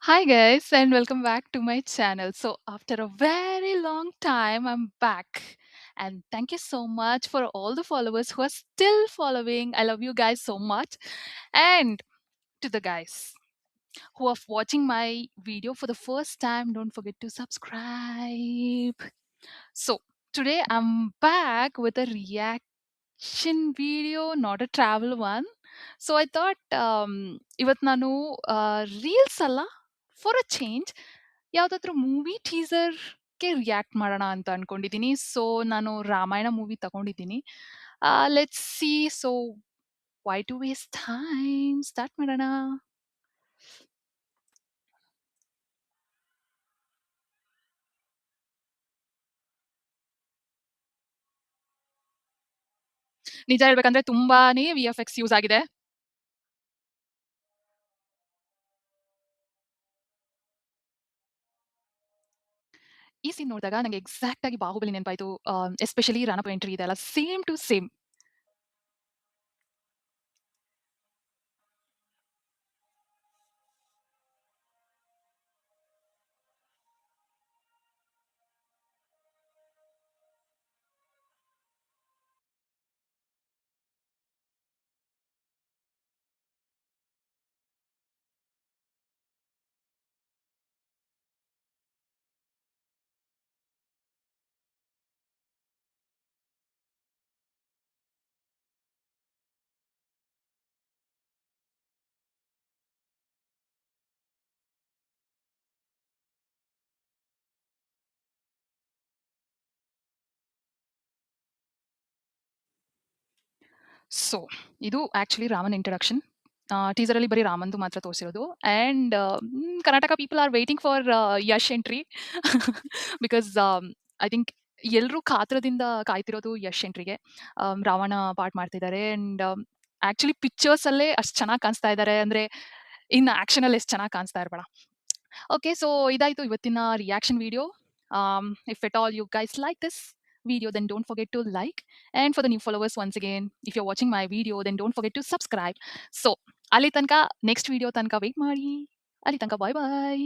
Hi guys and welcome back to my channel. So after a very long time I'm back and thank you so much for all the followers who are still following. I love you guys so much. And to the guys who are watching my video for the first time, don't forget to subscribe. So today I'm back with a reaction video, not a travel one. So I thought ಇವತ್ತು ನಾನು reels ಅಲ್ಲ for a change ಯಾವುದಾದ್ರೂ movie ಟೀಸರ್ಗೆ react ಮಾಡೋಣ ಅಂತ ಅನ್ಕೊಂಡಿದ್ದೀನಿ. So ನಾನು Ramayana movie ತಗೊಂಡಿದ್ದೀನಿ. Let's see. So why to waste time, start ಮಾಡೋಣ. ನಿಜ ಹೇಳ್ಬೇಕಂದ್ರೆ ತುಂಬಾನೇ VFX ಯೂಸ್ ಆಗಿದೆ. ಈ ಸೀನ್ ನೋಡಿದಾಗ ನಂಗೆ ಎಕ್ಸಾಕ್ಟ್ ಆಗಿ ಬಾಹುಬಲಿ ನೆನಪಾಯ್ತು. ಎಸ್ಪೆಷಲಿ ರಾಣಪ್ಪ ಎಂಟ್ರಿ ಇದೆ ಅಲ್ಲ, ಸೇಮ್ ಟು ಸೇಮ್. ಸೊ ಇದು ಆಕ್ಚುಲಿ ರಾಮನ್ ಇಂಟ್ರಡಕ್ಷನ್. ಟೀಸರ್ ಅಲ್ಲಿ ಬರೀ ರಾಮಂದು ಮಾತ್ರ ತೋರಿಸಿರೋದು. And Karnataka people are waiting for Yash entry because I think ಎಲ್ಲರೂ ಕಾತರದಿಂದ ಕಾಯ್ತಿರೋದು ಯಶ್ ಎಂಟ್ರಿಗೆ. ರಾವಣ ಪಾರ್ಟ್ ಮಾಡ್ತಿದ್ದಾರೆ ಅಂಡ್ ಆಕ್ಚುಲಿ ಪಿಕ್ಚರ್ಸ್ ಅಲ್ಲೇ ಅಷ್ಟು ಚೆನ್ನಾಗಿ ಕಾಣಿಸ್ತಾ ಇದ್ದಾರೆ, ಅಂದ್ರೆ ಇನ್ನು ಆಕ್ಷನ್ ಅಲ್ಲಿ ಎಷ್ಟು ಚೆನ್ನಾಗಿ ಕಾಣಿಸ್ತಾ ಇರಬೇಡ. ಓಕೆ, ಸೊ ಇದಾಯ್ತು ಇವತ್ತಿನ reaction video. If at all you guys like this video, then don't forget to like. And for the new followers, once again, if you're watching my video, then don't forget to subscribe. So, ಅಲ್ಲಿ ತನಕ next video ತನಕ wait ಮಾಡಿ. ಅಲ್ಲಿ ತನಕ ಬಾಯ್ ಬಾಯ್.